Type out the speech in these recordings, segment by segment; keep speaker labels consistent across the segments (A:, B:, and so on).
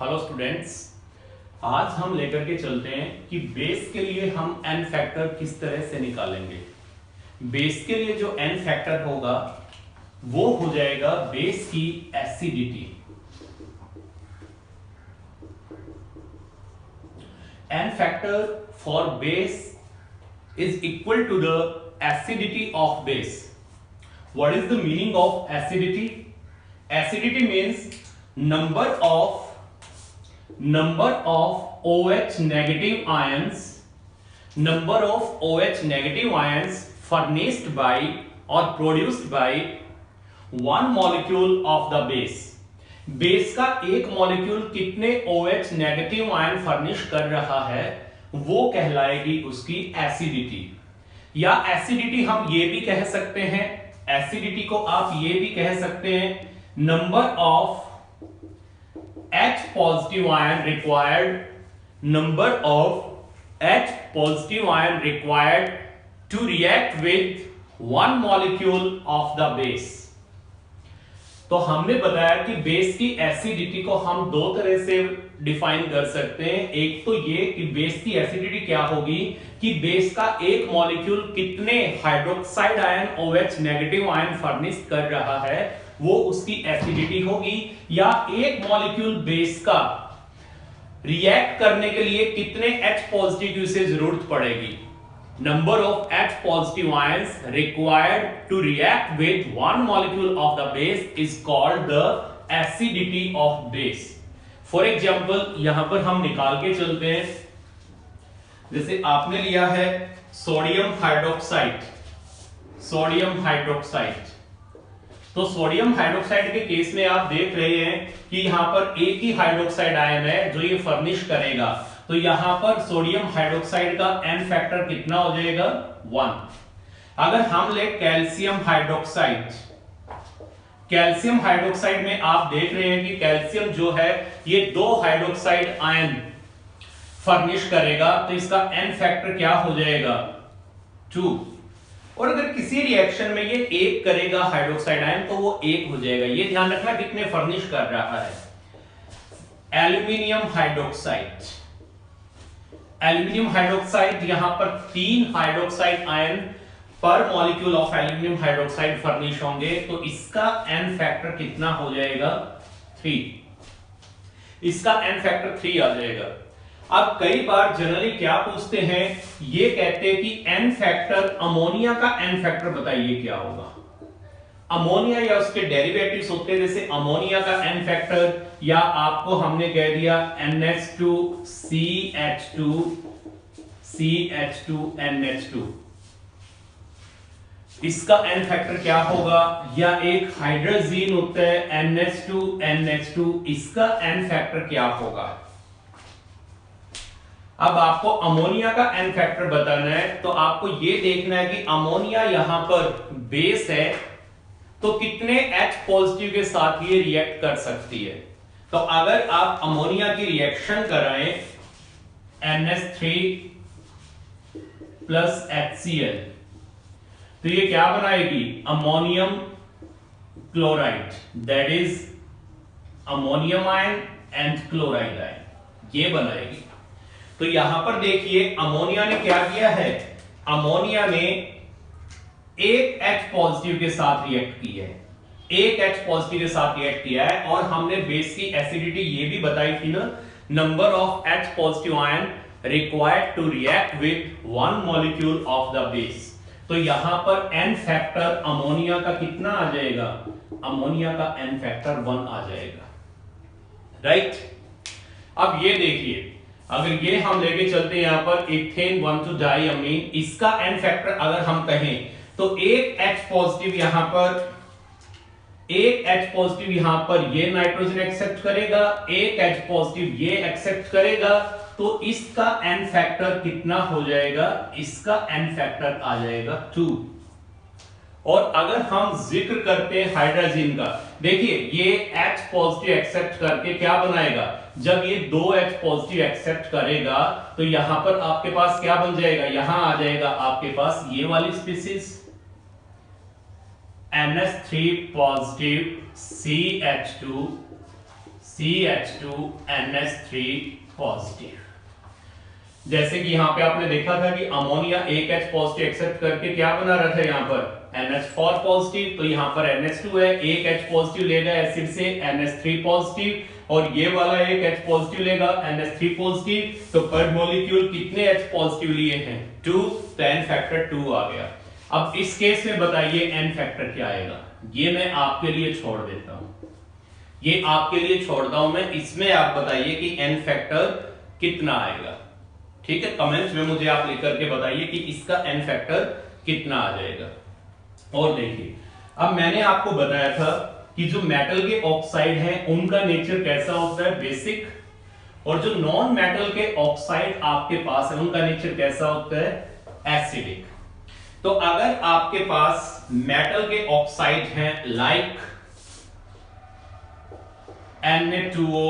A: Hello students, आज हम लेकर के चलते हैं कि बेस के लिए हम n फैक्टर किस तरह से निकालेंगे। बेस के लिए जो n फैक्टर होगा वो हो जाएगा बेस की acidity. n factor for base is equal to the acidity of base. What is the meaning of acidity? Acidity means number of OH negative ions furnished by or produced by one molecule of the base. Base का एक molecule कितने OH negative ion furnish कर रहा है वो कहलाएगी उसकी acidity. या एसिडिटी हम ये भी कह सकते हैं, एसिडिटी को आप ये भी कह सकते हैं number of H positive ion required to react with one molecule of the base. तो हमने बताया कि बेस की एसिडिटी को हम दो तरह से डिफाइन कर सकते हैं। एक तो ये कि बेस की एसिडिटी क्या होगी कि बेस का एक मॉलिक्यूल कितने hydroxide ion OH negative ion furnish कर रहा है वो उसकी एसिडिटी होगी। या एक मॉलिक्यूल बेस का रिएक्ट करने के लिए कितने H पॉजिटिव से जरूरत पड़ेगी, number of H positive ions required to react with one molecule of the base is called the acidity of base. For example, यहां पर हम निकाल के चलते हैं, जैसे आपने लिया है सोडियम हाइड्रोक्साइड। तो सोडियम हाइड्रोक्साइड के केस में आप देख रहे हैं कि यहां पर एक ही हाइड्रोक्साइड आयन है जो ये फर्निश करेगा। तो यहां पर सोडियम हाइड्रोक्साइड का n फैक्टर कितना हो जाएगा 1। अगर हम ले कैल्शियम हाइड्रोक्साइड में आप देख रहे हैं कि कैल्शियम जो है ये दो हाइड्रोक्साइड आयन फर्निश करेगा, तो इसका n फैक्टर क्या हो जाएगा 2। और अगर किसी रिएक्शन में ये एक करेगा हाइड्रोक्साइड आयन तो वो एक हो जाएगा। ये ध्यान रखना कितने फर्निश कर रहा है। एल्यूमिनियम हाइड्रोक्साइड यहां पर 3 हाइड्रोक्साइड आयन पर molecule of aluminium hydroxide furnish होंगे, तो इसका n फैक्टर कितना हो जाएगा 3। इसका n फैक्टर 3 आ जाएगा। अब कई बार जनरली क्या पूछते हैं, ये कहते हैं कि n फैक्टर अमोनिया का n फैक्टर बताइए क्या होगा। अमोनिया या उसके डेरिवेटिव्स होते हैं, जैसे अमोनिया का n फैक्टर, या आपको हमने कह दिया NH2CH2NH2, इसका n फैक्टर क्या होगा। या एक हाइड्रोजीन होता है NH2NH2, इसका n फैक्टर क्या होगा। अब आपको अमोनिया का n फैक्टर बताना है, तो आपको यह देखना है कि अमोनिया यहां पर बेस है तो कितने H पॉजिटिव के साथ ये रिएक्ट कर सकती है। तो अगर आप अमोनिया की रिएक्शन कराएं NH3 प्लस HCl, तो ये क्या बनाएगी ammonium chloride, that is ammonium ion and chloride ion, ये बनाएगी। तो यहां पर देखिए अमोनिया ने क्या किया है, अमोनिया ने एक H पॉजिटिव के साथ रिएक्ट की है, एक H पॉजिटिव के साथ रिएक्ट किया है। और हमने बेस की एसिडिटी ये भी बताई थी ना, number of H positive ion required to react with one molecule of the base. तो यहां पर n फैक्टर अमोनिया का कितना आ जाएगा, अमोनिया का n फैक्टर 1 आ जाएगा, राइट। अब ये देखिए, अगर ये हम लेके चलते हैं यहां पर इथेन 1,2-डाइअमीन, इसका n फैक्टर अगर हम कहें तो एक H पॉजिटिव यहां पर ये नाइट्रोजन एक्सेप्ट करेगा, एक H पॉजिटिव ये एक्सेप्ट करेगा, तो इसका n फैक्टर कितना हो जाएगा, इसका n फैक्टर आ जाएगा 2। और अगर हम जिक्र करते हैं हाइड्रोजन का, देखिए ये H पॉजिटिव एक्सेप्ट करके क्या बनाएगा, जब ये 2 H पॉजिटिव एक्सेप्ट करेगा तो यहां पर आपके पास क्या बन जाएगा, यहां आ जाएगा आपके पास ये वाली species NH3 positive CH2 CH2NH3 positive. जैसे कि यहाँ पे आपने देखा था कि अमोनिया एक H पॉजिटिव एक्सेप्ट करके क्या बना रहा था यहाँ पर NH4 पॉजिटिव, तो यहाँ पर NH2 है, एक H पॉजिटिव लेगा एसिड से NH3 पॉजिटिव, और ये वाला एक H पॉजिटिव लेगा NH3 पॉजिटिव, तो पर मॉलिक्यूल कितने H पॉजिटिव लिए हैं 2, तो n फैक्टर 2 आ गया। अब इस केस में बताइए n फैक्टर क्या आएगा, ये मैं आपके लिए छोड़ देता हूं, ये आपके लिए छोड़ता हूं मैं, इसमें आप बताइए कि n फैक्टर कितना आएगा। ठीक है, कमेंट्स में मुझे आप लिख करके बताइए कि इसका n फैक्टर कितना आ जाएगा। और देखिए, अब मैंने आपको बताया था कि जो मेटल के ऑक्साइड हैं उनका नेचर कैसा होता है बेसिक, और जो नॉन मेटल के ऑक्साइड आपके पास है उनका नेचर कैसा होता है एसिडिक। तो अगर आपके पास मेटल के ऑक्साइड हैं like Na2O,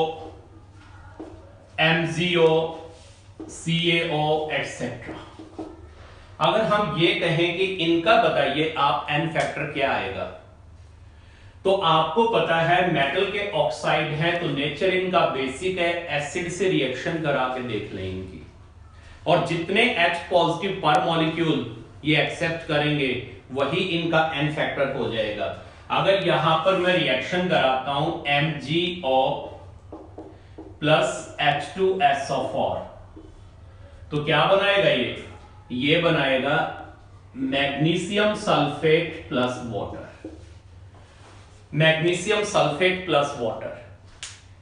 A: MgO, CaO etcetera, अगर हम ये कहें कि इनका बताइए आप n फैक्टर क्या आएगा, तो आपको पता है मेटल के ऑक्साइड है तो नेचर इनका बेसिक है, एसिड से रिएक्शन करा के देख लें इनकी, और जितने H पॉजिटिव पर मॉलिक्यूल ये एक्सेप्ट करेंगे वही इनका n फैक्टर हो जाएगा। अगर यहां पर मैं रिएक्शन कराता हूं MgO प्लस H2SO4, तो क्या बनाएगा ये बनाएगा magnesium sulphate plus water, magnesium sulphate plus water.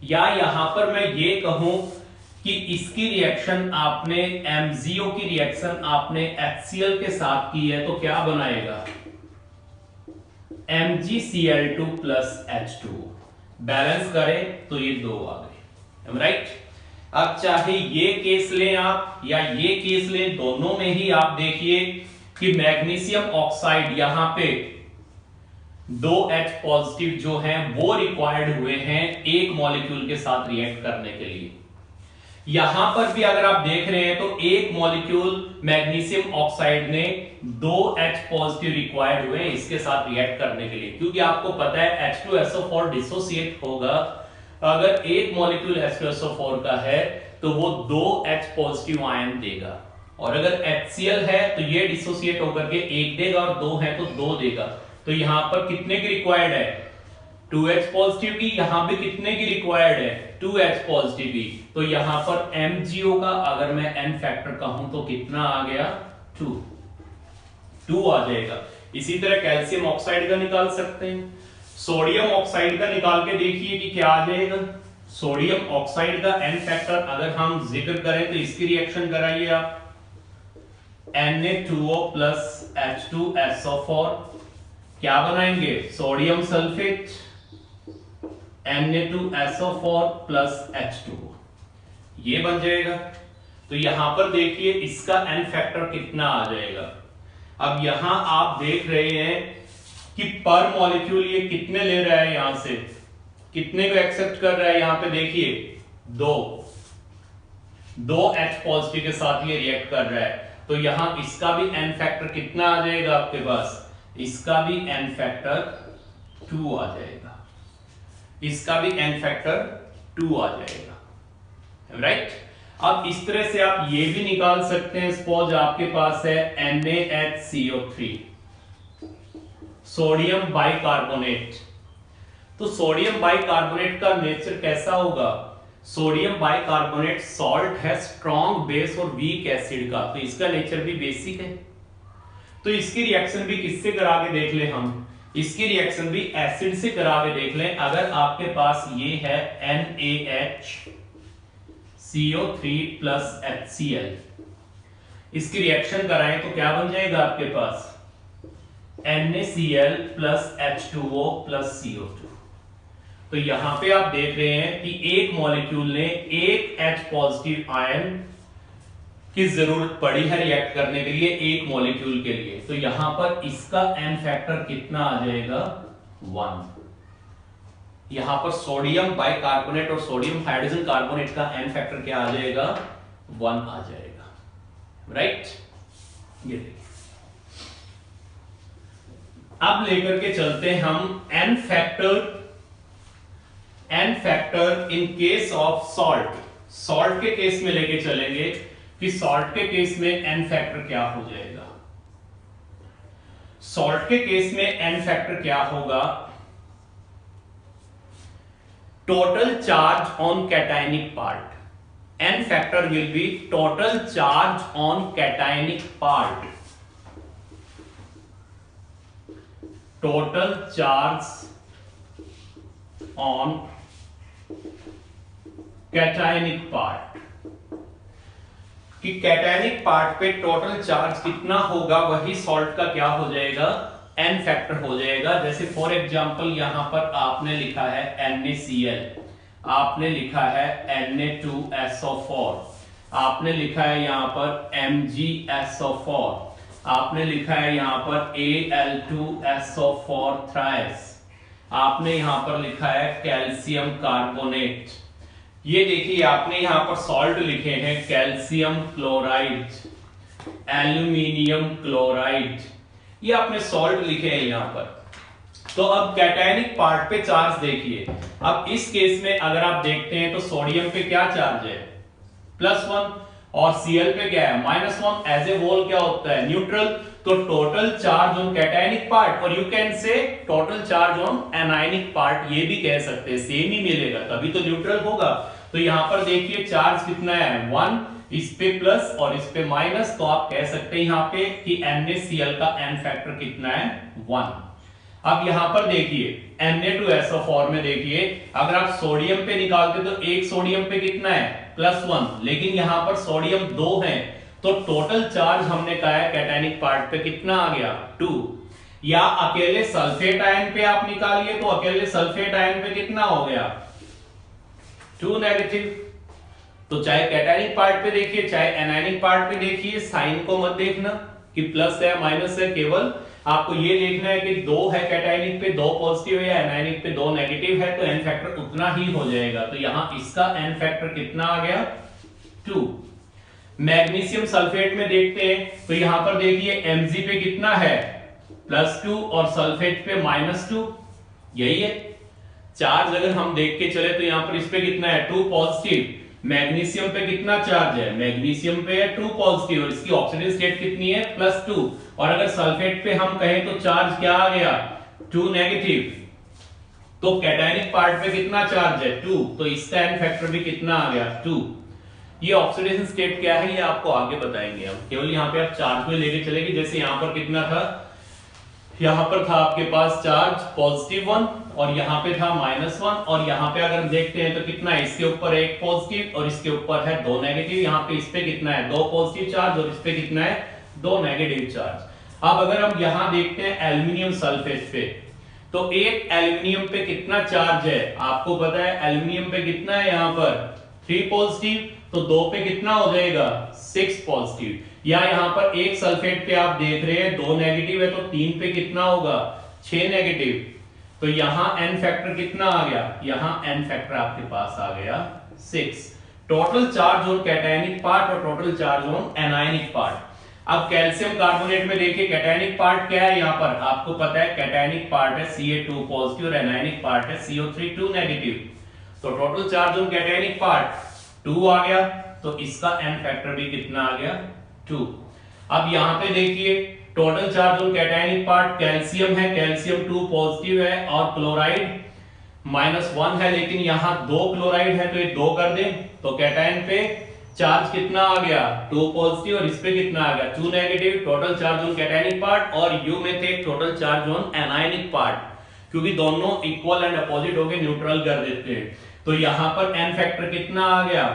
A: या यहां पर मैं ये कहूं कि इसकी रिएक्शन आपने MgO की रिएक्शन आपने HCl के साथ की है, तो क्या बनाएगा MgCl2 प्लस H2O, बैलेंस करें तो ये 2 आ गए, राइट। अब चाहे ये केस लें आप या ये केस लें, दोनों में ही आप देखिए कि मैग्नीशियम ऑक्साइड यहां पे 2H पॉजिटिव जो हैं वो रिक्वायर्ड हुए हैं एक मॉलिक्यूल के साथ रिएक्ट करने के लिए। यहां पर भी अगर आप देख रहे हैं तो एक मॉलिक्यूल मैग्नीशियम ऑक्साइड ने 2H पॉजिटिव रिक्वायर्ड हुए इसके साथ रिएक्ट करने के लिए, क्योंकि आपको पता है H2SO4 डिसोसिएट होगा अगर एक मॉलिक्यूल H2SO4 का है तो वो 2H पॉजिटिव आयन देगा, और अगर HCl है तो ये डिसोसिएट होकर के 1 देगा और 2 है तो 2 देगा। तो यहां पर कितने की रिक्वायर्ड है 2H पॉजिटिव की, यहां भी कितने की रिक्वायर्ड है 2H पॉजिटिव की, तो यहां पर MgO का अगर मैं n फैक्टर कहूं तो कितना आ गया 2 आ जाएगा। इसी तरह कैल्शियम ऑक्साइड का निकाल सकते हैं, सोडियम ऑक्साइड का निकाल के देखिए कि क्या आ जाएगा। सोडियम ऑक्साइड का n फैक्टर अगर हम जिक्र करें तो इसकी रिएक्शन कराइए आप Na2O प्लस H2SO4, क्या बनाएंगे sodium sulphate Na2SO4 plus H2O, ये बन जाएगा। तो यहां पर देखिए इसका n फैक्टर कितना आ जाएगा। अब यहां आप देख रहे हैं कि पर मॉलिक्यूल ये कितने ले रहा है, यहां से कितने को एक्सेप्ट कर रहा है, यहां पे देखिए 2 H पॉजिटिव के साथ ये रिएक्ट कर रहा है, तो यहां इसका भी n फैक्टर कितना आ जाएगा आपके पास, इसका भी n फैक्टर 2 आ जाएगा, इसका भी n फैक्टर 2 आ जाएगा, राइट। अब इस तरह से आप ये भी निकाल सकते हैं, सपोज आपके पास है NaHCO3 सोडियम बाइकार्बोनेट, तो सोडियम बाइकार्बोनेट का नेचर कैसा होगा, सोडियम बाइकार्बोनेट सॉल्ट है स्ट्रॉन्ग बेस और वीक एसिड का, तो इसका नेचर भी बेसिक है। तो इसकी रिएक्शन भी किससे करा के देख ले हम, इसकी रिएक्शन भी एसिड से करा के देख लें। अगर आपके पास ये है NaHCO3 प्लस HCl, इसकी रिएक्शन कराएं तो क्या बन जाएगा आपके पास NaCl plus H2O plus CO2। तो यहां पे आप देख रहे हैं कि एक मॉलिक्यूल ने एक H पॉजिटिव आयन की जरूरत पड़ी है रिएक्ट करने के लिए एक मॉलिक्यूल के लिए, तो यहां पर इसका n फैक्टर कितना आ जाएगा 1। यहां पर सोडियम बाइकार्बोनेट और सोडियम हाइड्रोजन कार्बोनेट का n फैक्टर क्या आ जाएगा 1 आ जाएगा, राइट। ये देखिए, अब लेकर के चलते हैं हम n factor n factor in case of salt, salt के केस में लेके चलेंगे कि सॉल्ट के केस में एन फैक्टर क्या हो जाएगा। सॉल्ट के केस में एन फैक्टर क्या होगा, total charge on cationic part, n factor will be total charge on cationic part, total charge on cationic part, कि कैटायनिक पार्ट पे टोटल चार्ज कितना होगा वही सॉल्ट का क्या हो जाएगा, n फैक्टर हो जाएगा। जैसे फॉर एग्जांपल यहां पर आपने लिखा है NaCl, आपने लिखा है Na2SO4, आपने लिखा है यहां पर MgSO4, आपने लिखा है यहां पर Al2SO4 थ्राइस, आपने यहां पर लिखा है कैल्शियम कार्बोनेट। ये देखिए आपने यहां पर सॉल्ट लिखे हैं कैल्शियम क्लोराइड, एल्यूमिनियम क्लोराइड, ये आपने सॉल्ट लिखे हैं यहां पर। तो अब कैटायनिक पार्ट पे चार्ज देखिए, अब इस केस में अगर आप देखते हैं तो सोडियम पे क्या चार्ज है, +1, और Cl पे क्या है, -1। एज ए होल क्या होता है, न्यूट्रल। तो total charge on cationic part, और you can say total charge on anionic part, ये भी कह सकते हैं, सेम ही मिलेगा तभी तो न्यूट्रल होगा। तो यहां पर देखिए चार्ज कितना है, 1, इस पे प्लस और इस पे माइनस, तो आप कह सकते हैं यहां पे कि NaCl का n फैक्टर कितना है, 1। अब यहां पर देखिए Na2SO4 में देखिए अगर आप सोडियम पे निकालते तो एक सोडियम पे कितना है, +1, लेकिन यहां पर सोडियम 2 है, तो टोटल चार्ज हमने कहा है कैटायनिक पार्ट पे कितना आ गया, 2। या अकेले सल्फेट आयन पे आप निकालिए तो अकेले सल्फेट आयन पे कितना हो गया, 2 नेगेटिव। तो चाहे कैटायनिक पार्ट पे देखिए चाहे एनायनिक पार्ट पे देखिए, साइन को मत देखना कि प्लस है माइनस है, केवल आपको ये देखना है कि 2 है कैटायनिक पे, 2 पॉजिटिव है, या एनायनिक पे 2 नेगेटिव है, तो एन फैक्टर उतना ही हो जाएगा। तो यहां इसका एन फैक्टर कितना आ गया, 2। मैग्नीशियम सल्फेट में देखते हैं तो यहां पर देखिए Mg पे कितना है, +2, और सल्फेट पे -2, यही है चार्ज। अगर हम देख के चले तो यहां पर इस पे कितना है, 2 पॉजिटिव। मैग्नीशियम पे कितना चार्ज है, मैग्नीशियम पे है 2 पॉजिटिव, और इसकी ऑक्सीडेटिव स्टेट कितनी है, +2। और अगर सल्फेट पे हम कहें तो चार्ज क्या आ गया, 2 नेगेटिव। तो कैटायनिक पार्ट पे कितना चार्ज है, 2, तो इसका एन फैक्टर भी कितना आ गया, 2। ये ऑक्सीडेशन स्टेट क्या है ये आपको आगे बताएंगे हम, केवल यहाँ पे आप चार्ज में लेके चलेंगे। जैसे यहाँ पर कितना था, यहाँ पर था आपके पास चार्ज +1, और यहाँ पे था -1, और यहाँ पे अगर देखते हैं तो कितना है, इसके ऊपर एक पॉजिटिव और इसके ऊपर है 2 नेगेटिव। यहाँ पे इस पे कितना है, 2 पॉजिटिव चार्ज, और इस पे कितना है, 2 नेगेटिव चार्ज। अब अगर हम यहाँ देखते हैं एल्यूमिनियम सल्फेट पे, तो एक एल्यूमिनियम पे कितना चार्ज है, आपको पता है एल्यूमिनियम पे कितना है, यहाँ पर 3 पॉजिटिव, तो 2 पे कितना हो जाएगा, 6 पॉजिटिव। या यहाँ पर एक सल्फेट पे आप देख रहे हैं 2 नेगेटिव है, तो 3 पे कितना होगा, 6 नेगेटिव। तो यहाँ एन फैक्टर कितना आ गया, यहाँ एन फैक्टर आपके पास आ गया 6। Total charge on cationic part और total charge on anionic part. अब कैल्शियम कार्बोनेट में देखिए कैटायनिक पार्ट क्या है, यहाँ पर आपको पता है कैटायनिक पार्ट है Ca2 पॉजिटिव और एनायनिक पार्ट है CO3 2 नेगेटिव। तो total charge on cationic part 2 आ गया, तो इसका एन फैक्टर भी कितना आ गया, 2। अब यहां पे देखिए total charge on cationic part calcium है, कैल्शियम 2 पॉजिटिव है, और क्लोराइड -1 है, लेकिन यहां 2 क्लोराइड है तो ये 2 कर दें, तो कैटायन पे चार्ज कितना आ गया, 2 पॉजिटिव, और इस पे कितना आ गया, 2 negative. Total charge on cationic part, और यू में थे total charge on anionic part, क्योंकि दोनों इक्वल एंड अपोजिट होके न्यूट्रल कर देते हैं। तो यहां पर एन फैक्टर कितना आ गया,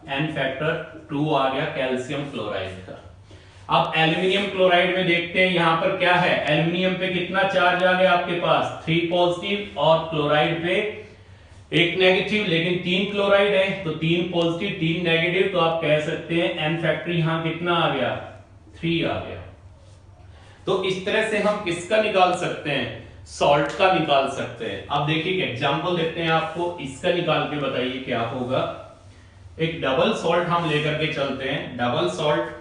A: एन फैक्टर 2 आ गया कैल्शियम क्लोराइड का। अब एल्यूमिनियम क्लोराइड में देखते हैं यहां पर क्या है, एल्यूमिनियम पे कितना चार्ज आ गया आपके पास, 3 पॉजिटिव, और क्लोराइड पे 1 नेगेटिव, लेकिन 3 क्लोराइड है, तो 3 पॉजिटिव 3 नेगेटिव, तो आप कह सकते हैं एन फैक्टर यहां कितना आ गया, 3 आ गया। तो इस तरह से हम किसका निकाल सकते हैं, सॉल्ट का निकाल सकते हैं। अब देखिए एग्जांपल देते हैं आपको, इसका निकाल के बताइए क्या होगा। एक डबल सॉल्ट हम लेकर के चलते हैं, double salt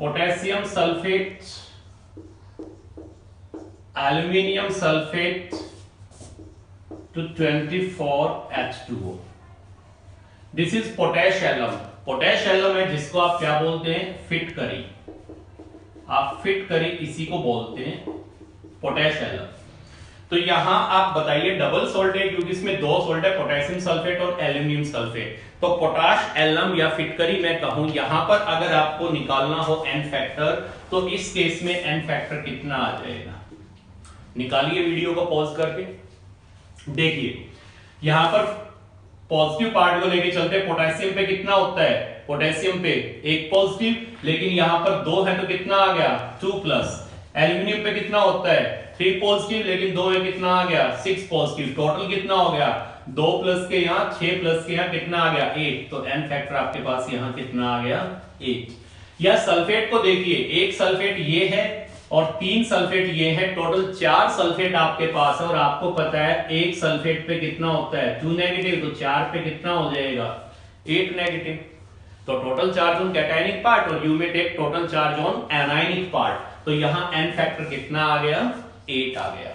A: potassium sulphate aluminium sulphate to 24H2O. This is potash alum. Potash alum है जिसको आप क्या बोलते हैं, फिट करी। आप फिट करी इसी को बोलते हैं पोटैश एलम। तो यहां आप बताइए डबल सॉल्ट है क्योंकि इसमें दो सॉल्ट है, पोटेशियम सल्फेट और एल्यूमिनियम सल्फेट। तो पोटाश एलम या फिटकरी मैं कहूं, यहां पर अगर आपको निकालना हो एन फैक्टर तो इस केस में एन फैक्टर कितना आ जाएगा। निकालिए वीडियो को पॉज करके, देखिए यहां पर पॉजिटिव पार्ट को लेके चलते हैं। पोटेशियम पे कितना होता है, पोटेशियम पे एक पॉजिटिव, लेकिन यहां पर दो है तो कितना आ गया 2 प्लस। एल्यूमिनियम पे कितना होता है 3 पॉजिटिव, लेकिन दो है कितना आ गया 6 पॉजिटिव। टोटल कितना हो गया 2 प्लस के यहाँ 6 प्लस के यहाँ कितना आ गया 8। तो एन फैक्टर आपके पास यहाँ कितना आ गया 8। या सल्फेट को देखिए, एक सल्फेट ये है और 3 सल्फेट ये है, टोटल 4 सल्फेट आपके पास है। और आपको पता है एक सल्फेट पे कितना होता है 2 नेगेटिव, तो 4 पे कितना हो जाएगा 8 नेगेटिव। तो total charge on cationic part और you may take total charge on anionic part. तो यहां एन फैक्टर कितना आ गया 8 आ गया,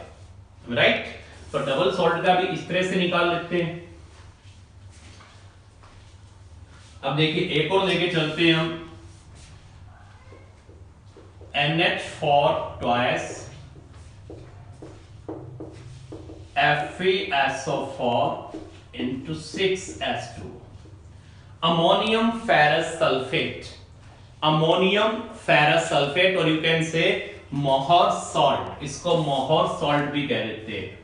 A: राइट। तो डबल सॉल्ट का भी इस तरह से निकाल लेते हैं। अब देखिए एक और लेके चलते हैं हम, NH4 twice FeSO4 into 6H2। Ammonium ferrous sulphate, ammonium ferrous sulphate, और you can say Mohr salt, इसको मोहर सॉल्ट भी कह देते हैं,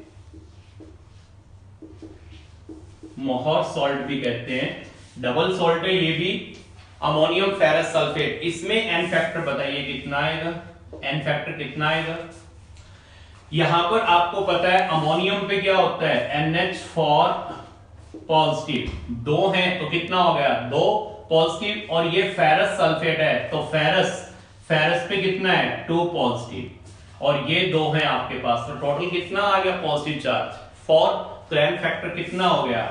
A: मोहर सॉल्ट भी कहते हैं। डबल सॉल्ट है ये भी, अमोनियम फेरस सल्फेट। इसमें एन फैक्टर बताइए कितना आएगा, एन फैक्टर कितना आएगा। यहां पर आपको पता है अमोनियम पे क्या होता है NH4 पॉजिटिव, दो हैं तो कितना हो गया 2 पॉजिटिव, और ये फेरस सल्फेट है तो फेरस, फेरस पे कितना है 2 पॉजिटिव, और ये 2 है आपके पास। तो टोटल कितना आ गया पॉजिटिव चार्ज 4। तो एन फैक्टर कितना हो गया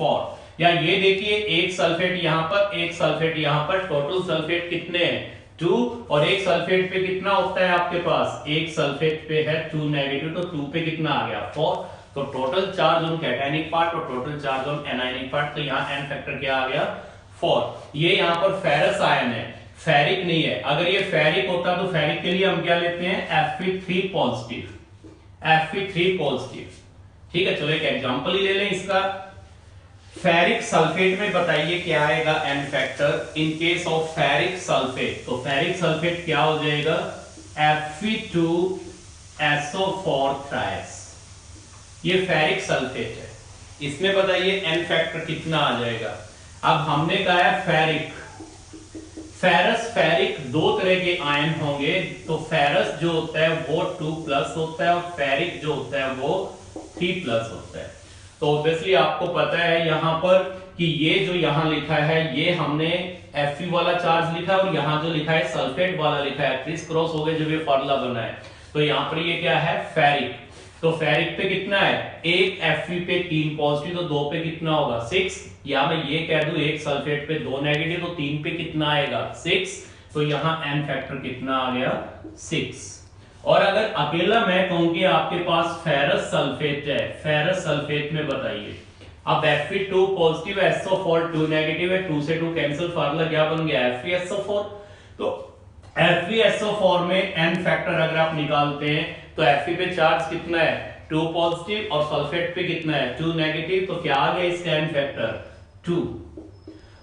A: 4। या ये देखिए एक सल्फेट यहां पर, एक सल्फेट यहां पर, टोटल सल्फेट कितने हैं 2, और एक सल्फेट पे कितना होता है आपके पास, एक सल्फेट पे है 2 नेगेटिव, तो 2 पे कितना आ गया 4। तो total charge on cationic part और total charge on anionic part, तो यहाँ एन फैक्टर क्या आ गया 4। ये यहाँ पर फेरस आयन है, फेरिक नहीं है। अगर ये फेरिक होता तो फेरिक के लिए हम क्या लेते हैं Fe3 पॉजिटिव, Fe3 पॉजिटिव। ठीक है, चलो एक एग्जांपल ही ले लें इसका। फेरिक सल्फेट में बताइए क्या आएगा n factor in case of ferric sulphate. तो फेरिक सल्फेट क्या हो जाएगा Fe2SO4 थ्राइस, ये फेरिक सल्फेट है। इसमें बताइए एन फैक्टर कितना आ जाएगा। अब हमने कहा है फेरिक, फेरस फेरिक दो तरह के आयन होंगे, तो फेरस जो होता है वो 2 प्लस होता है और फेरिक जो होता है वो 3 प्लस होता है। तो ऑब्वियसली आपको पता है यहां पर कि ये जो यहां लिखा है ये हमने Fe वाला चार्ज लिखा है, और यहां जो लिखा है सल्फेट वाला लिखा है, क्रिस क्रॉस हो गए जब ये फॉर्मूला बना है। तो यहां पर ये क्या है फेरिक, तो फेरिक पे कितना है एक Fe पे 3 पॉजिटिव, तो 2 पे कितना होगा 6। या मैं ये कह दूं एक सल्फेट पे 2 नेगेटिव, तो 3 पे कितना आएगा 6। तो यहां एन फैक्टर कितना आ गया 6। और अगर अकेला मैं कहूं कि आपके पास फेरस सल्फेट है, फेरस सल्फेट में बताइए, अब Fe2 पॉजिटिव SO4 2 नेगेटिव है, 2 से 2 कैंसिल, फार्मूला क्या बन गया FeSO4। तो FeSO4 में एन फैक्टर अगर आप निकालते हैं तो Fe पे चार्ज कितना है 2 पॉजिटिव और सल्फेट पे कितना है 2 नेगेटिव, तो क्या आ गया इसका एन फैक्टर 2।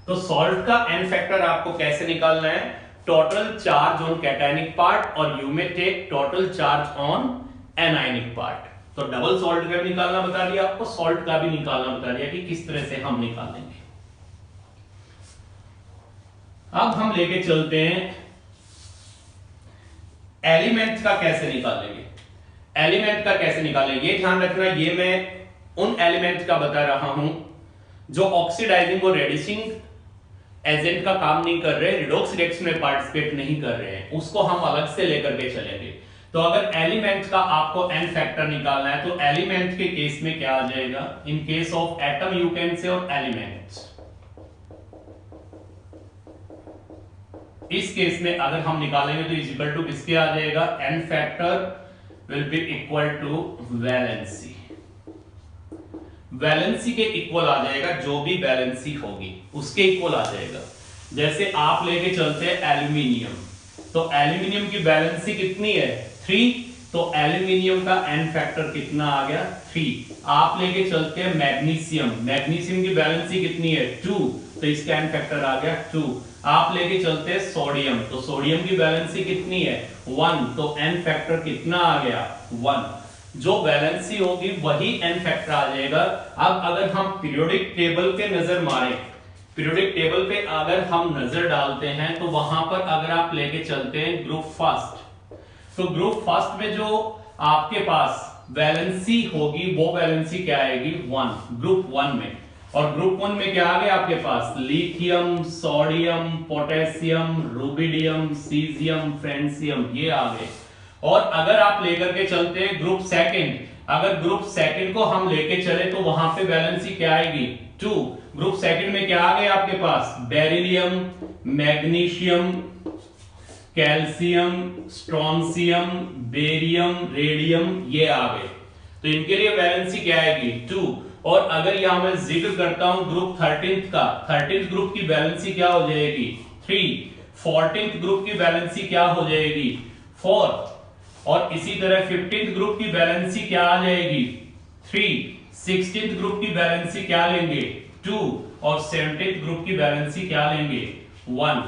A: तो सॉल्ट का एन फैक्टर आपको कैसे निकालना है, total charge on cationic part और you may take total charge on anionic part. तो डबल सॉल्ट का भी निकालना बता दिया आपको, सॉल्ट का भी निकालना बता दिया कि किस तरह से हम निकालेंगे। अब हम लेके चलते हैं एलिमेंट का कैसे निकालेंगे। एलिमेंट का कैसे निकालेंगे ये ध्यान रखना, ये मैं उन एलिमेंट का बता रहा हूं जो ऑक्सीडाइजिंग और रेडिशिंग एजेंट का काम नहीं कर रहे, रिडॉक्स रिएक्शन में पार्टिसिपेट नहीं कर रहे हैं, उसको हम अलग से लेकर के चलेंगे। तो अगर एलिमेंट का आपको एन फैक्टर निकालना है तो एलिमेंट के केस में क्या आ जाएगा, इन case of atom you can से और एलिमेंट, इस केस में अगर हम निकालेंगे तो इज इक्वल टू किसके आ जाएगा n factor will be equal to valency. Valency के इक्वल आ जाएगा, जो भी वैलेंसी होगी उसके इक्वल आ जाएगा। जैसे आप लेके चलते हैं एल्यूमिनियम, तो एल्यूमिनियम की वैलेंसी कितनी है 3, तो एल्यूमिनियम का एन फैक्टर कितना आ गया 3। आप लेके चलते हैं मैग्नीशियम, मैग्नीशियम की वैलेंसी कितनी है 2, तो इसका एन फैक्टर आ गया 2। आप लेके चलते हैं सोडियम, तो सोडियम की वैलेंसी कितनी है 1, तो एन फैक्टर कितना आ गया 1। जो वैलेंसी होगी वही एन फैक्टर आ जाएगा। अब अगर हम पीरियोडिक टेबल पे नजर मारें, पीरियोडिक टेबल पे अगर हम नजर डालते हैं तो वहां पर अगर आप लेके चलते हैं ग्रुप फर्स्ट, तो ग्रुप फर्स्ट में जो आपके पास वैलेंसी होगी वो वैलेंसी क्या आएगी 1 ग्रुप 1 में। और ग्रुप 1 में क्या आ गया आपके पास lithium, sodium, potassium, rubidium, caesium, francium, ये आ गए। और अगर आप लेकर के चलते हैं ग्रुप सेकंड, अगर ग्रुप सेकंड को हम लेके चले तो वहां पे वैलेंसी क्या आएगी 2। ग्रुप सेकंड में क्या आ गए आपके पास beryllium, magnesium, calcium, strontium, barium, radium, ये आ गए। तो इनके लिए वैलेंसी क्या आएगी 2। और अगर यहां मैं जिक्र करता हूं ग्रुप 13th का, 13th ग्रुप की वैलेंसी क्या हो जाएगी 3, 14th ग्रुप की वैलेंसी क्या हो जाएगी 4, और इसी तरह 15th ग्रुप की वैलेंसी क्या आ जाएगी 3, 16th ग्रुप की वैलेंसी क्या लेंगे 2, और 17th ग्रुप की वैलेंसी क्या लेंगे 1।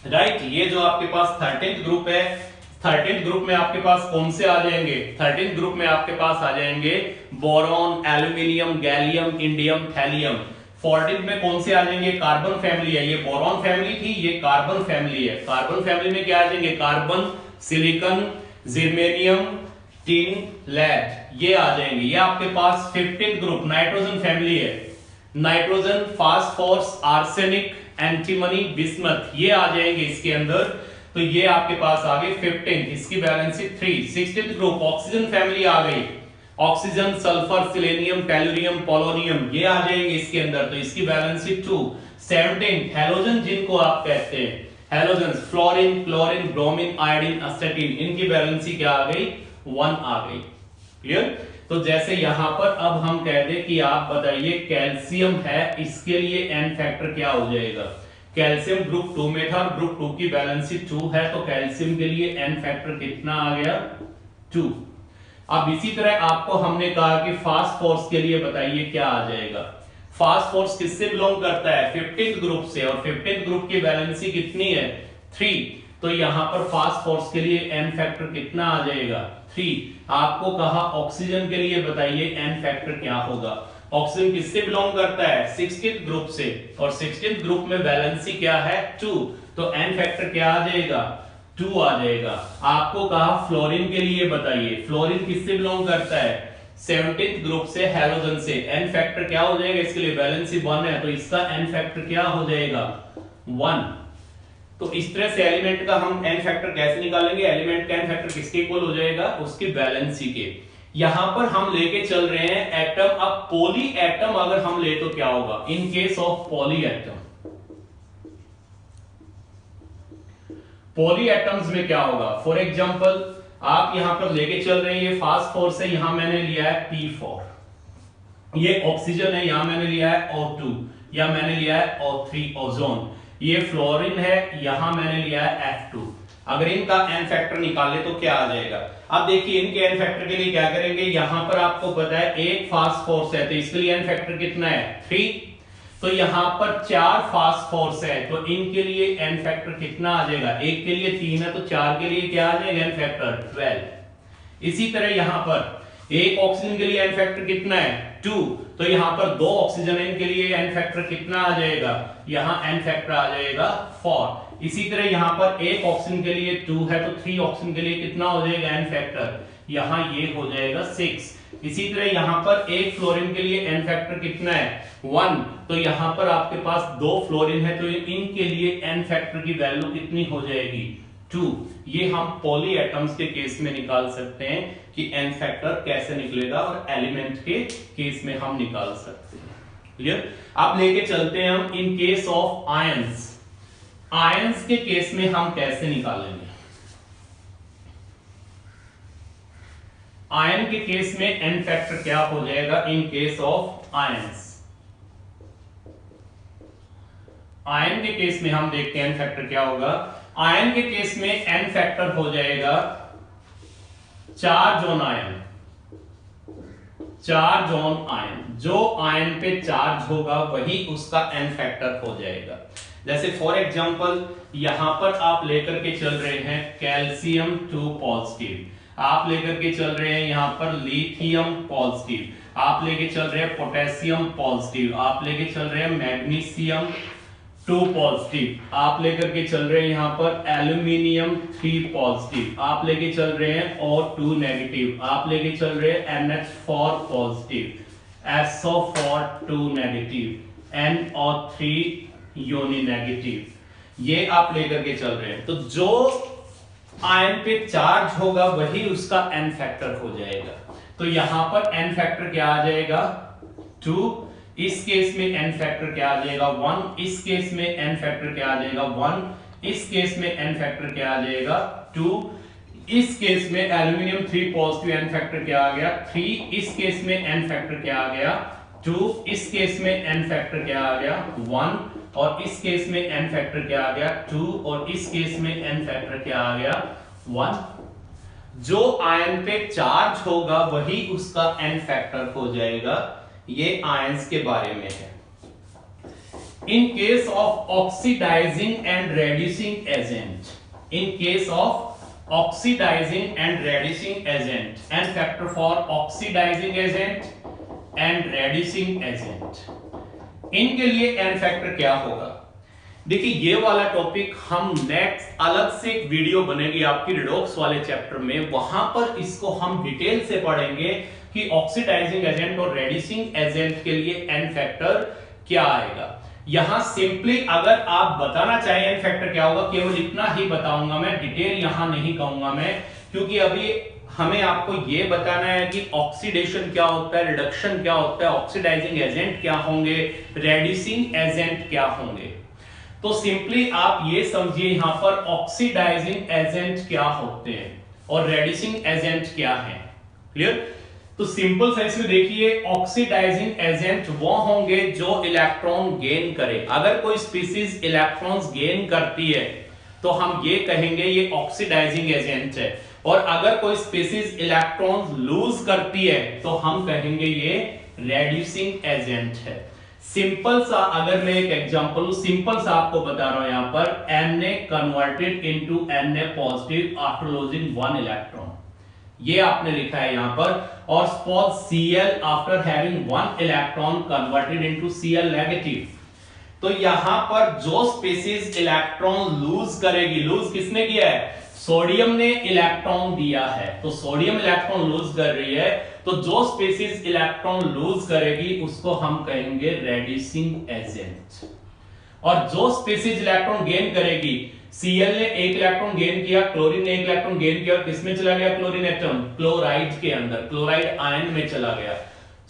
A: राइट, ये जो आपके पास 13th ग्रुप है, 13th ग्रुप में आपके पास कौन से आ जाएंगे 13th ग्रुप में आपके पास आ जाएंगे boron, aluminium, gallium, indium, thallium. 14th में कौन से आ जाएंगे कार्बन फैमिली है, ये बोरॉन फैमिली थी, ये कार्बन फैमिली है। कार्बन फैमिली में क्या आ जाएंगे carbon, silicon, germanium, tin, lead, ये आ जाएंगे। ये आपके पास 15th ग्रुप नाइट्रोजन फैमिली है, nitrogen, phosphorus, arsenic, antimony, bismuth, ये आ जाएंगे इसके अंदर। तो ये आपके पास आ गए 15, इसकी valency 3। 16th group oxygen family आ गई, oxygen, sulphur, selenium, tellurium, polonium, ये आ जाएंगे इसके अंदर, तो इसकी वैलेंसी 2। 17 हैलोजन जिनको आप कहते हैं, halogen, fluorine, chlorine, bromine, iodine, astatine, इनकी वैलेंसी क्या आ गई 1 आ गई। क्लियर। तो जैसे यहां पर अब हम कह दें कि आप बताइए कैल्शियम है, इसके लिए एन फैक्टर क्या हो जाएगा। कैल्शियम ग्रुप 2 में था, ग्रुप 2 की वैलेंसी 2 है, तो कैल्शियम के लिए एन फैक्टर कितना आ गया 2। अब इसी तरह आपको हमने कहा कि फास्फोरस के लिए बताइए क्या आ जाएगा। फास्फोरस किससे बिलोंग करता है 15th ग्रुप से, और 15th ग्रुप की वैलेंसी कितनी है 3, तो यहां पर फास्फोरस के लिए एन फैक्टर कितना आ जाएगा 3। आपको कहा ऑक्सीजन के लिए बताइए एन फैक्टर क्या होगा। ऑक्सीजन किससे बिलोंग करता है 16th ग्रुप से, और 16th ग्रुप में वैलेंसी क्या है 2, तो एन फैक्टर क्या आ जाएगा 2 आ जाएगा। आपको कहा फ्लोरीन के लिए बताइए, फ्लोरीन किससे बिलोंग करता है 17th ग्रुप से, हैलोजन से, एन फैक्टर क्या हो जाएगा इसके लिए वैलेंसी 1 है, तो इसका एन फैक्टर क्या हो जाएगा 1। तो इस तरह से एलिमेंट का हम एन फैक्टर कैसे निकालेंगे, एलिमेंट का एन फैक्टर किसके इक्वल हो जाएगा उसकी वैलेंसी के। यहां पर हम लेके चल रहे हैं एटम। अब पॉली एटम अगर हम ले तो क्या होगा इन case of poly atom, poly atoms में क्या होगा। फॉर एग्जांपल आप यहां पर लेके चल रहे हैं, ये फास्फोरस है, यहां मैंने लिया है P4, ये ऑक्सीजन है, यहां मैंने लिया है O2, या मैंने लिया है O3 ओजोन, ये फ्लोरीन है, यहां मैंने लिया है F2। अगर इनका एन फैक्टर निकाले तो क्या आ जाएगा। अब देखिए इनके एन फैक्टर के लिए क्या करेंगे, यहां पर आपको पता है एक फास्फोरस है, तो इसके लिए एन फैक्टर कितना है 3, तो यहां पर 4 फास्फोरस है, तो इनके लिए एन फैक्टर कितना आ जाएगा, एक के लिए 3 है तो 4 के लिए क्या आ जाएगा एन फैक्टर 12। इसी तरह यहां पर एक ऑक्सीजन के लिए एन फैक्टर कितना है 2, तो यहां पर 2 ऑक्सीजन है, इनके लिए एन फैक्टर कितना आ जाएगा, यहां एन फैक्टर आ जाएगा 4। इसी तरह यहां पर एक ऑक्सीजन के लिए 2 है, तो 3 ऑक्सीजन के लिए कितना हो जाएगा एन फैक्टर, यहां ये हो जाएगा 6। इसी तरह यहां पर एक फ्लोरीन के लिए एन फैक्टर कितना है 1, तो यहां पर आपके पास 2 फ्लोरीन है, तो इनके लिए एन फैक्टर की वैल्यू कितनी हो जाएगी 2। ये हम पॉली एटम्स के केस में निकाल सकते हैं कि एन फैक्टर कैसे निकलेगा, और एलिमेंट के केस में हम निकाल सकते हैं। क्लियर। अब लेके चलते हैं हम इन केस ऑफ आयंस, आयंस के केस में हम कैसे निकालेंगे। आयन के केस में n फैक्टर क्या हो जाएगा इन केस ऑफ आयंस? आयन के केस में हम देखते हैं n फैक्टर क्या होगा। आयन के केस में n फैक्टर हो जाएगा charge on ion. Charge on ion, जो आयन पे चार्ज होगा वही उसका n फैक्टर हो जाएगा। जैसे फॉर एग्जांपल यहां पर आप लेकर के चल रहे हैं कैल्शियम 2 पॉजिटिव, आप लेकर के चल रहे हैं यहां पर लिथियम पॉजिटिव, आप लेके चल रहे हैं पोटेशियम पॉजिटिव, आप लेके चल रहे हैं मैग्नीशियम 2 पॉजिटिव, आप लेकर के चल रहे हैं यहां पर एल्यूमिनियम 3 पॉजिटिव, आप लेके चल रहे हैं O2 नेगेटिव, आप लेके चल रहे हैं NH4 positive, SO4 2 negative, NO3 uni negative, ये आप लेकर के चल रहे हैं। तो जो आयन पे चार्ज होगा वही उसका n फैक्टर हो जाएगा। तो यहां पर n फैक्टर क्या आ जाएगा 2, इस केस में n फैक्टर क्या आ जाएगा 1, इस केस में n फैक्टर क्या आ जाएगा 1, इस केस में n फैक्टर क्या आ जाएगा 2, इस केस में एल्यूमिनियम 3 पॉजिटिव n फैक्टर क्या आ गया 3, इस केस में n फैक्टर क्या आ गया 2, इस केस में n फैक्टर क्या आ गया 1, और इस केस में n फैक्टर क्या आ गया 2, और इस केस में n फैक्टर क्या आ गया 1। जो आयन पे चार्ज होगा वही उसका n फैक्टर हो जाएगा। ये आयंस के बारे में है। In case of oxidising and reducing agent, in case of oxidising and reducing agent, n factor for oxidising agent and reducing agent, इनके लिए n फैक्टर क्या होगा। देखिए ये वाला टॉपिक हम नेक्स्ट अलग से एक वीडियो बनेगी आपकी रिडॉक्स वाले चैप्टर में, वहां पर इसको हम डिटेल से पढ़ेंगे कि ऑक्सीडाइजिंग एजेंट और रेड्यूसिंग एजेंट के लिए n फैक्टर क्या आएगा। यहां सिंपली अगर आप बताना चाहें n फैक्टर क्या होगा, केवल इतना ही बताऊंगा मैं, डिटेल यहां नहीं कहूंगा मैं, क्योंकि अभी हमें आपको यह बताना है कि ऑक्सीडेशन क्या होता है, रिडक्शन क्या होता है, ऑक्सीडाइजिंग एजेंट क्या होंगे, रेड्यूसिंग एजेंट क्या होंगे। तो सिंपली आप ये समझिए यहां पर ऑक्सीडाइजिंग एजेंट क्या होते हैं और रेड्यूसिंग एजेंट क्या है। क्लियर? तो सिंपल सेंस में देखिए ऑक्सीडाइजिंग एजेंट वो होंगे जो इलेक्ट्रॉन गेन करे। अगर कोई स्पीसीज इलेक्ट्रॉन्स गेन करती है तो हम ये कहेंगे ये ऑक्सीडाइजिंग एजेंट है, और अगर कोई स्पीसीज इलेक्ट्रॉन्स लूज करती है तो हम कहेंगे ये रेड्यूसिंग एजेंट है। सिंपल सा अगर मैं एक एग्जांपल सिंपल सा आपको बता रहा हूं, यहां पर Na converted into Na positive after losing 1 electron, ये आपने लिखा है यहां पर, और suppose Cl after having 1 electron converted into Cl negative. तो यहां पर जो स्पीसीज इलेक्ट्रॉन लूज करेगी, लूज किसने किया है, सोडियम ने इलेक्ट्रॉन दिया है, तो सोडियम इलेक्ट्रॉन लूज कर रही है, तो जो स्पीसीज इलेक्ट्रॉन लूज करेगी उसको हम कहेंगे रेड्यूसिंग एजेंट। और जो स्पीसीज इलेक्ट्रॉन गेन करेगी, Cl ने 1 इलेक्ट्रॉन गेन किया, क्लोरीन ने 1 इलेक्ट्रॉन गेन किया, और किसमें चला गया क्लोरीन एटम, क्लोराइड के अंदर, क्लोराइड आयन में चला गया।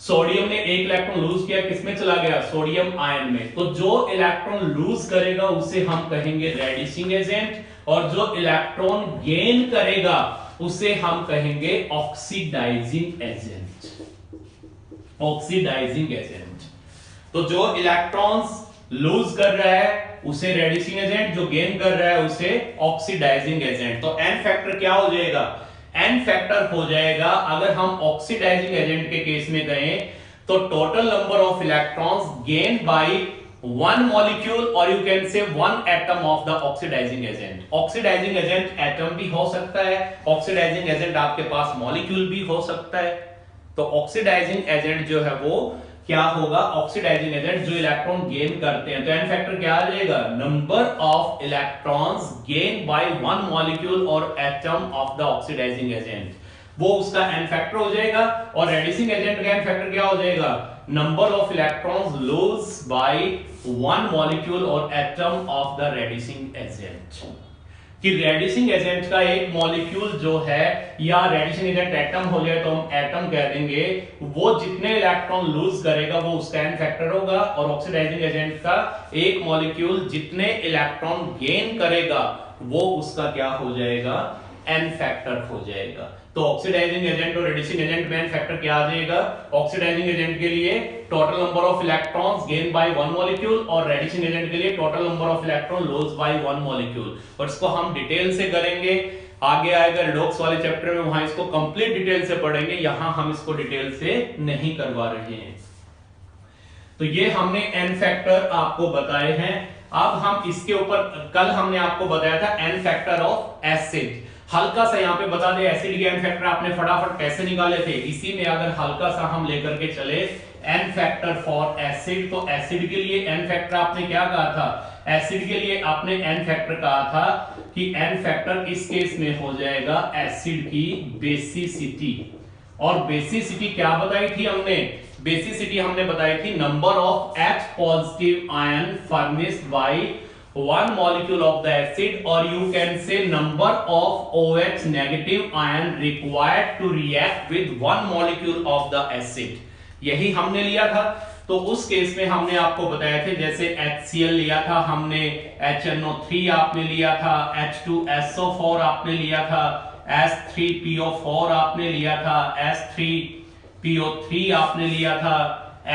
A: सोडियम ने 1 इलेक्ट्रॉन लूज किया, किसमें चला गया, सोडियम आयन में। तो जो इलेक्ट्रॉन लूज करेगा उसे हम कहेंगे रेड्यूसिंग एजेंट, और जो इलेक्ट्रॉन गेन करेगा उसे हम कहेंगे ऑक्सीडाइजिंग एजेंट। ऑक्सीडाइजिंग एजेंट, तो जो इलेक्ट्रॉन्स लूज कर रहा है उसे रेड्यूसिंग एजेंट, जो गेन कर रहा है उसे ऑक्सीडाइजिंग एजेंट। तो n फैक्टर क्या हो जाएगा, n फैक्टर हो जाएगा, अगर हम ऑक्सीडाइजिंग एजेंट के केस में गए तो total number of electrons gain by 1 molecule, और you can say 1 atom of the oxidising agent. Oxidising agent atom भी हो सकता है, ऑक्सीडाइजिंग एजेंट आपके पास मॉलिक्यूल भी हो सकता है। तो ऑक्सीडाइजिंग एजेंट जो है वो क्या होगा, ऑक्सीडाइजिंग एजेंट जो इलेक्ट्रॉन गेन करते हैं। तो n फैक्टर क्या आ जाएगा, number of electrons gain by 1 molecule और atom of the oxidising agent, वो उसका n फैक्टर हो जाएगा। और रेड्यूसिंग एजेंट का n फैक्टर क्या हो जाएगा, number of electrons lose by 1 molecule और atom of the reducing agent. कि रेड्यूसिंग एजेंट का एक मॉलिक्यूल जो है, या रेड्यूसिंग एजेंट एटम हो जाए तो हम एटम कह देंगे, वो जितने इलेक्ट्रॉन लूज करेगा वो उसका n फैक्टर होगा, और ऑक्सीडाइजिंग एजेंट का एक मॉलिक्यूल जितने इलेक्ट्रॉन गेन करेगा वो उसका क्या हो जाएगा, n फैक्टर हो जाएगा। तो ऑक्सीडाइजिंग एजेंट और रिड्यूसिंग एजेंट में एन फैक्टर क्या आ जाएगा? ऑक्सीडाइजिंग एजेंट के लिए total number of electrons gain by one molecule और रिड्यूसिंग एजेंट के लिए total number of electron loss by one molecule. और इसको हम डिटेल से करेंगे, आगे आएगा रिडॉक्स वाले चैप्टर में, वहां इसको कंप्लीट डिटेल से पढ़ेंगे, यहां हम इसको डिटेल से नहीं करवा रहे हैं। तो ये हमने एन फैक्टर आपको बताए हैं। अब हम इसके ऊपर, कल हमने आपको बताया था एन फैक्टर ऑफ एसिड। हल्का सा यहाँ पे बता दे एसिड के एन फैक्टर आपने फटाफट कैसे निकाले थे। इसी में अगर हल्का सा हम लेकर के चले एन फैक्टर फॉर एसिड, तो एसिड के लिए एन फैक्टर आपने क्या कहा था? एसिड के लिए आपने एन फैक्टर कहा था कि एन फैक्टर इस केस में हो जाएगा एसिड की बेसिसिटी। और बेसिसिटी क्या बताई थी हमने? बेसिसिटी हमने बताई थी number of H positive ion furnished bye one molecule of the acid, or you can say number of OH negative ion required to react with one molecule of the acid। यही हमने लिया था। तो उस case में हमने आपको बताया थे, जैसे HCl लिया था हमने, HNO3 आपने लिया था, H2SO4 आपने लिया था, S3PO4 आपने लिया था, S3PO3 आपने लिया था,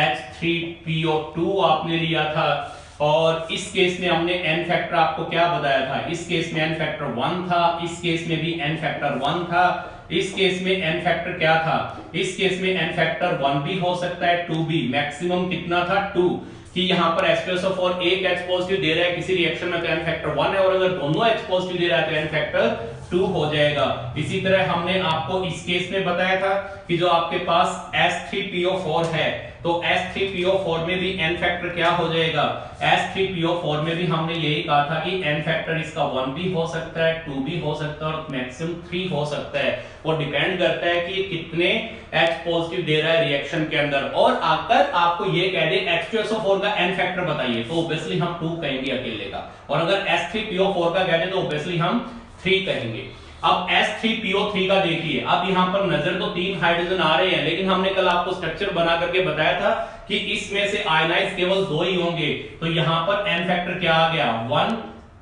A: H3PO2 आपने लिया था। और इस केस में हमने एन फैक्टर आपको क्या बताया था? इस केस में एन फैक्टर 1 था, इस केस में भी एन फैक्टर 1 था, इस केस में एन फैक्टर क्या था? इस केस में एन फैक्टर 1 भी हो सकता है, 2 भी। मैक्सिमम कितना था? 2। कि यहां पर H2SO4 एक H पॉजिटिव दे रहा है किसी रिएक्शन में तो एन फैक्टर 1 है, और अगर दोनों H पॉजिटिव दे रहा है तो एन फैक्टर 2 हो जाएगा। इसी तरह हमने आपको इस केस में बताया था कि जो आपके पास S3PO4 है, तो S3PO4 में भी एन फैक्टर क्या हो जाएगा? S3PO4 में भी हमने यही कहा था कि एन फैक्टर इसका 1 भी हो सकता है, 2 भी हो सकता है, और मैक्सिमम 3 हो सकता है। वो डिपेंड करता है कि कितने H पॉजिटिव दे रहा है रिएक्शन के अंदर। और अगर आपको ये कह दे H2SO4 का एन फैक्टर बताइए, तो ऑब्वियसली हम 2 कहेंगे अकेले का, और अगर S3PO4 का कह दे तो ऑब्वियसली हम 3 कहेंगे। अब S3PO3 का देखिए, अब यहां पर नजर तो 3 हाइड्रोजन आ रहे हैं, लेकिन हमने कल आपको स्ट्रक्चर बना करके बताया था कि इसमें से आयनाइज केवल 2 ही होंगे। तो यहां पर एन फैक्टर क्या आ गया? 1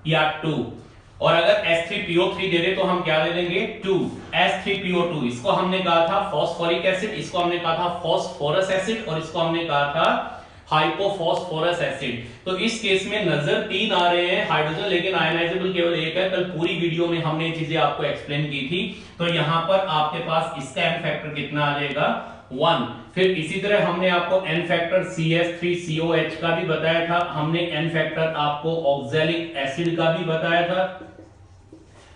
A: या 2। और अगर S3PO3 दे दे तो हम क्या दे देंगे? 2। S3PO2 इसको हमने कहा था फॉस्फोरिक एसिड, इसको हमने कहा था फॉस्फोरस एसिड, और इसको हमने कहा था हाइपोफॉस्फोरस एसिड। तो इस केस में नजर 3 आ रहे हैं हाइड्रोजन, लेकिन आयनाइजेबल केवल 1 है। कल पूरी वीडियो में हमने ये चीजें आपको एक्सप्लेन की थी। तो यहां पर आपके पास इसका एन फैक्टर कितना आ जाएगा? 1। फिर इसी तरह हमने आपको एन फैक्टर CH3COH का भी बताया था, हमने एन फैक्टर आपको ऑक्सैलिक एसिड का भी बताया था।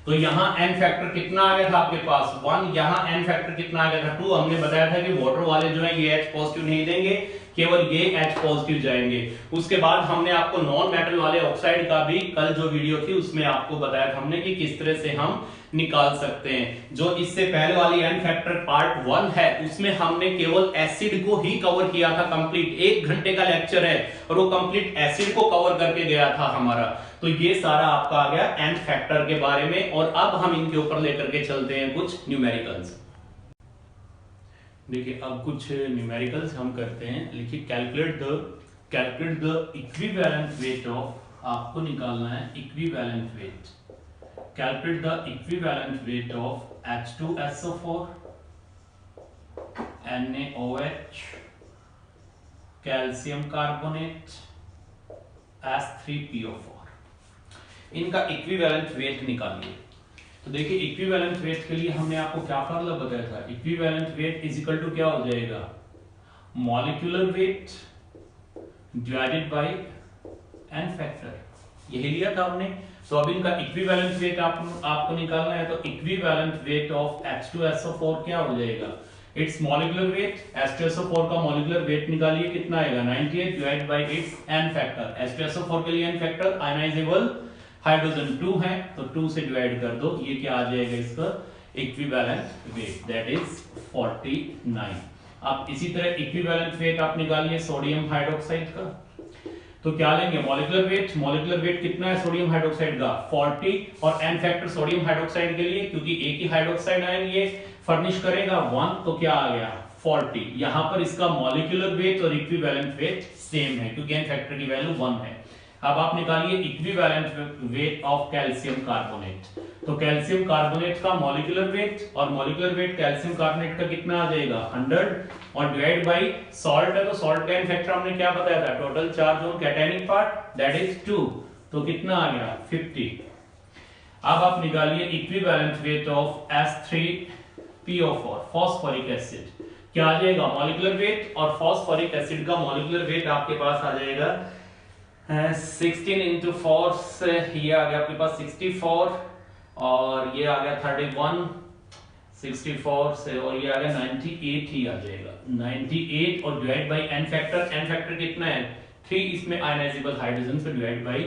A: तो यहां एन फैक्टर कितना आ गया था आपके पास? 1। यहां एन फैक्टर कितना आ गया था? 2। हमने बताया था कि वाटर वाले जो है ये H पॉजिटिव नहीं देंगे, केवल ये H पॉजिटिव जाएंगे। उसके बाद हमने आपको नॉन मेटल वाले ऑक्साइड का भी कल जो वीडियो थी उसमें आपको बताया था हमने कि किस तरह से हम निकाल सकते हैं। जो इससे पहले वाली एन फैक्टर पार्ट 1 है उसमें हमने केवल एसिड को ही कवर किया था कंप्लीट। 1 घंटे का लेक्चर है और वो कंप्लीट एसिड को कवर करके गया था हमारा। तो ये सारा आपका आ गया एन फैक्टर के बारे में। और अब हम इनके ऊपर लेकर के चलते हैं कुछ न्यूमेरिकल्स। देखिए अब कुछ न्यूमेरिकल्स हम करते हैं। लिखिए calculate the equivalent weight of, आपको निकालना है equivalent weight. Calculate the equivalent weight of H2SO4, NaOH, calcium carbonate, S3PO4। इनका इक्विवेलेंट वेट निकालिए। तो देखिए इक्विवेलेंट वेट के लिए हमने आपको क्या फार्मूला बताया था? Equivalent weight is equal to क्या हो जाएगा? Molecular weight divided by n factor, यही लिया था हमने। तो अब इनका इक्विवेलेंट वेट आपको निकालना है। तो इक्विवेलेंट वेट ऑफ H2SO4 क्या हो जाएगा? It's molecular weight. H2SO4 का मॉलिक्यूलर वेट निकालिए, कितना आएगा? 98 divide by it's an factor. H2SO4 के लिए एन फैक्टर आयनाइजेबल हाइड्रोजन 2 है, तो 2 से डिवाइड कर दो, ये क्या आ जाएगा इसका इक्विवेलेंट वेट, दैट इज 49। अब इसी तरह इक्विवेलेंट वेट आप निकालिए सोडियम हाइड्रोक्साइड का। तो क्या लेंगे? Molecular weight. मॉलिक्यूलर वेट कितना है सोडियम हाइड्रोक्साइड का? 40। और एन फैक्टर सोडियम हाइड्रोक्साइड के लिए, क्योंकि एक ही हाइड्रोक्साइड आयन ये फर्निश करेगा 1, तो क्या आ गया? 40। यहां पर इसका मॉलिक्यूलर वेट और इक्विवेलेंट वेट सेम है, क्योंकि एन फैक्टर की वैल्यू 1 है। अब आप निकालिए equivalent weight of calcium carbonate. तो कैल्शियम कार्बोनेट का मॉलिक्यूलर वेट और मॉलिक्यूलर वेट कैल्शियम कार्बोनेट का कितना आ जाएगा 100 और डिवाइड बाय सॉल्ट है तो सॉल्ट का फैक्टर हमने क्या बताया था total charge on cationic part that is 2 तो कितना आ गया 50। अब आप निकालिए equivalent weight of S3PO4 phosphoric acid. क्या आ जाएगा मॉलिक्यूलर वेट और फॉस्फोरिक एसिड का मॉलिक्यूलर वेट आपके पास आ जाएगा 16 into 4 से ये आ गया आपके पास 64 और ये आ गया 31 64 से और ये आ गया 98 ही आ जाएगा 98 और डिवाइड बाय n फैक्टर कितना है 3 इसमें आयनाइजेबल हाइड्रोजन से डिवाइड बाय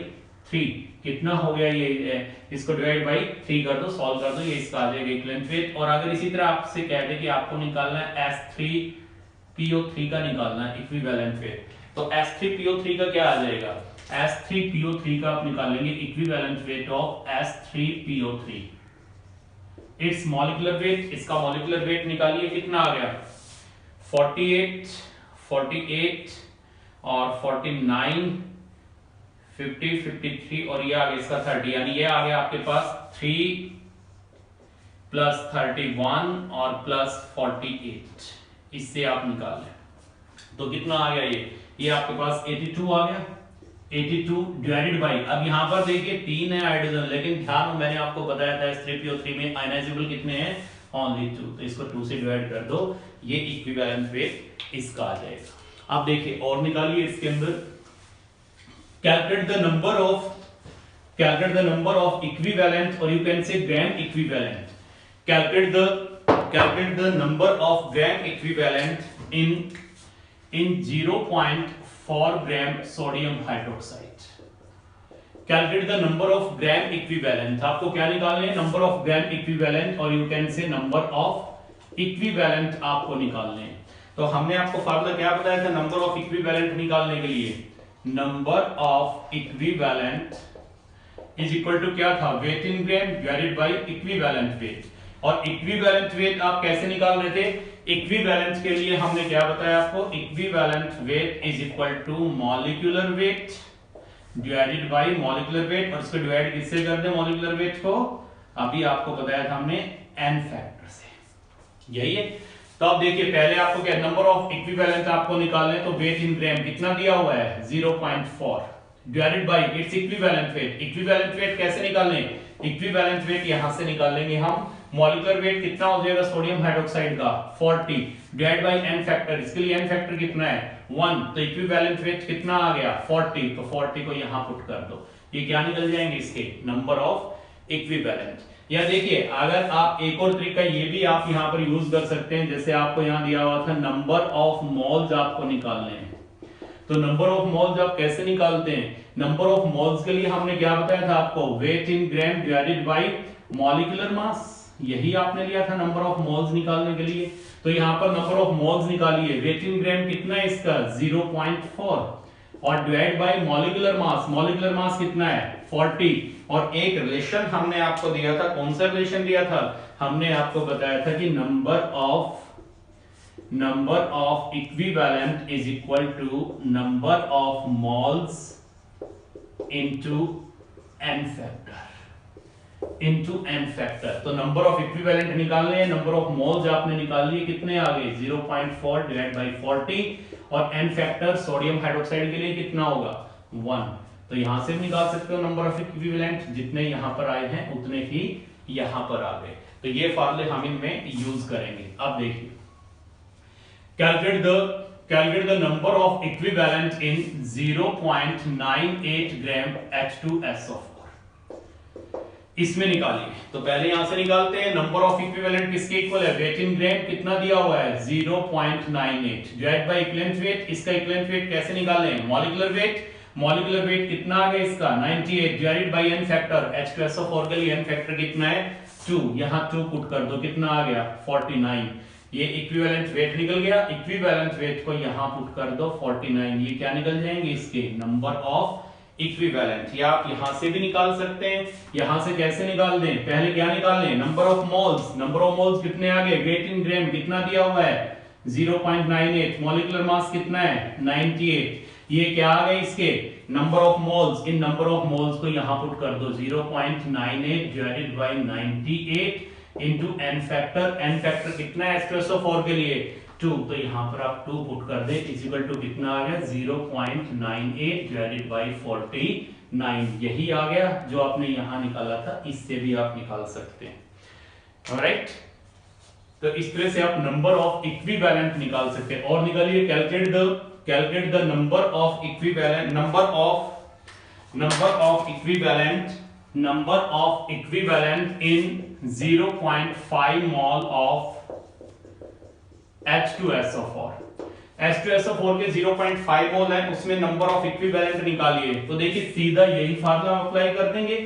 A: 3 कितना हो गया ये इसको डिवाइड बाय 3 कर दो सॉल्व कर दो ये इसका आ जाएगा इक्विवेलेंट वेट। और अगर इसी तरह आपसे कहते हैं कि आपको निकालना है S3PO3 का निकालना है इक्विवेलेंट वेट तो S3PO3 का क्या आ जाएगा S3PO3 का आप निकालेंगे equivalent weight of S3PO3 it's molecular weight इसका मॉलिक्यूलर वेट निकालिए कितना आ गया 48 48 और 49 50 53 और ये आ गया इसका 30 यानी ये आ गया आपके पास 3 प्लस 31 और प्लस 48 इससे आप निकाल लें तो कितना आ गया ये आपके पास 82 आ गया 82 डिवाइडेड बाय अब यहां पर देखिए 3 है हाइड्रोजन लेकिन ध्यान में मैंने आपको बताया था S3PO3 में आयनाइजेबल कितने हैं ओनली 2 तो इसको 2 से डिवाइड कर दो ये इक्विवेलेंट वेट इसका आ जाएगा। अब देखिए और निकालिए इसके अंदर calculate the number of equivalent और you can say gram equivalent calculate the number of gram equivalent in 0.4 gram sodium hydroxide calculate the number of gram equivalent आपको क्या निकालने हैं number of gram equivalent और you can say number of equivalent आपको निकालने हैं। तो हमने आपको फार्मूला क्या बताया था number of equivalent निकालने के लिए number of equivalent is equal to क्या था weight in gram divided by equivalent weight और इक्विवेलेंट वेट आप कैसे निकाल रहे थे इक्विवेलेंट के लिए हमने क्या बताया आपको equivalent weight is equal to molecular weight divided by molecular weight और इसको डिवाइड किससे कर दे मॉलिक्यूलर वेट को अभी आपको बताया था हमने n फैक्टर से यही है। तो अब देखिए पहले आपको क्या नंबर ऑफ इक्विवेलेंट आपको निकालना है तो वेट इन ग्राम कितना दिया हुआ है 0.4 divided by its equivalent weight कैसे निकालने इक्विवेलेंट वेट यहां से निकाल लेंगे हम मॉलिक्यूलर वेट कितना हो जाएगा सोडियम हाइड्रोक्साइड का 40 डिवाइड बाय n फैक्टर इसके लिए n फैक्टर कितना है 1 तो इक्विवेलेंट वेट कितना आ गया 40 तो 40 को यहां पुट कर दो ये क्या निकल जाएंगे इसके नंबर ऑफ इक्विवेलेंट। या देखिए अगर आप एक और तरीका ये भी आप यहां पर यूज कर सकते हैं जैसे आपको यहां दिया हुआ था नंबर ऑफ मोल्स आपको निकालने हैं तो नंबर ऑफ मोल्स आप कैसे निकालते हैं नंबर ऑफ मोल्स के लिए हमने क्या बताया था आपको weight in gram divided by molecular mass यही आपने लिया था नंबर ऑफ मोल्स निकालने के लिए। तो यहां पर नंबर ऑफ मोल्स निकालिए वेट इन ग्राम कितना है इसका 0.4 और डिवाइड बाय मॉलिक्यूलर मास कितना है 40 और एक रिलेशन हमने आपको दिया था कौन सा रिलेशन दिया था हमने आपको बताया था कि number of equivalent is equal to number of moles into n factor. तो नंबर ऑफ इक्विवेलेंट निकालने हैं नंबर ऑफ मोल्स आपने निकाल लिए कितने आ गए 0.4 डिवाइड बाय 40 और n फैक्टर सोडियम हाइड्रोक्साइड के लिए कितना होगा 1 तो यहां से निकाल सकते हो नंबर ऑफ इक्विवेलेंट जितने यहां पर आए हैं उतने ही यहां पर आ गए तो ये फार्मूले हम इनमें यूज करेंगे। अब देखिए calculate the number of equivalent in 0.98 gram H2SO4 इसमें निकालिए। तो पहले यहां से निकालते हैं नंबर ऑफ इक्विवेलेंट किसके इक्वल है वेट इन ग्राम कितना दिया हुआ है 0.98 डिवाइड बाय इक्विवेलेंट वेट इसका इक्विवेलेंट वेट कैसे निकालने हैं मॉलिक्यूलर वेट कितना आ गया इसका 98 divided by n factor H2SO4 के लिए n फैक्टर कितना है 2 यहां 2 पुट कर दो कितना आ गया 49 ये इक्विवेलेंट वेट निकल गया इक्विवेलेंट वेट को यहां पुट कर दो 49 ये क्या निकल जाएंगे इसके नंबर ऑफ इक्विवेलेंट। या आप यहां से भी निकाल सकते हैं यहां से कैसे निकाल दें पहले क्या निकाल लें नंबर ऑफ मोल्स कितने आ गए वेट इन ग्राम कितना दिया हुआ है 0.98, मॉलिक्यूलर मास कितना है 98। ये क्या आ गए इसके number of moles, in number of moles को यहां पुट कर दो 0.98 divided by 98 into n factor. n factor कितना है H2SO4 के लिए 2, तो यहां पर आप 2 पुट कर दे इज इक्वल टू कितना आ गया 0.98 डिवाइडेड बाय 49, यही आ गया जो आपने यहां निकाला था, इससे भी आप निकाल सकते हैं। ऑलराइट, तो इस तरह से आप नंबर ऑफ इक्विवेलेंट निकाल सकते हैं। और निकालिए calculate the number of equivalent in 0.5 mole of H2SO4। H2SO4 के 0.5 मोल है, उसमें नंबर ऑफ इक्विवेलेंट निकालिए। तो देखिए सीधा यही फार्मूला अप्लाई कर देंगे।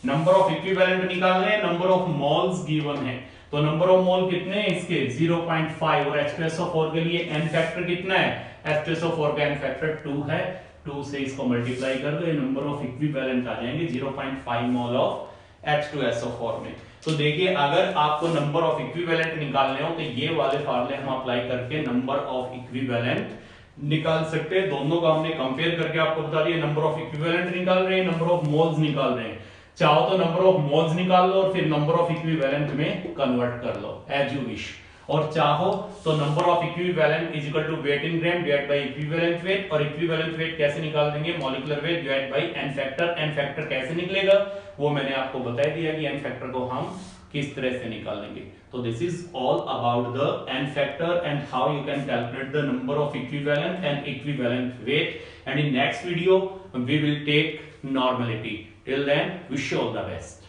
A: नंबर ऑफ इक्विवेलेंट निकालने हैं, नंबर ऑफ मोल्स गिवन है, तो नंबर ऑफ मोल कितने हैं इसके 0.5, और H2SO4 के लिए n फैक्टर कितना है, H2SO4 का n फैक्टर 2 है, 2 से इसको मल्टीप्लाई कर दो, ये नंबर ऑफ इक्विवेलेंट आ जाएंगे 0.5 मोल ऑफ H2SO4 में। तो देखिए अगर आपको नंबर ऑफ इक्विवेलेंट निकालने हो तो ये वाले फार्मूले हम अप्लाई करके नंबर ऑफ इक्विवेलेंट निकाल सकते हैं। दोनों का हमने कंपेयर करके आपको बता दिया, नंबर ऑफ इक्विवेलेंट निकाल रहे हैं, नंबर ऑफ मोल्स निकाल रहे हैं। चाहो तो नंबर ऑफ मोल्स निकाल लो और फिर नंबर ऑफ इक्विवेलेंट में कन्वर्ट कर लो एज यू विश, और चाहो तो number of equivalent is equal to weight in gram divide by equivalent weight. और इक्विवेलेंट वेट कैसे निकाल देंगे, molecular weight divide by n factor. n factor कैसे निकलेगा वो मैंने आपको बता दिया कि n फैक्टर को हम किस तरह से निकालेंगे। तो this is all about the n factor and how you can calculate the number of equivalent and equivalent weight, and in next video we will take normality. Till then, wish you all the best.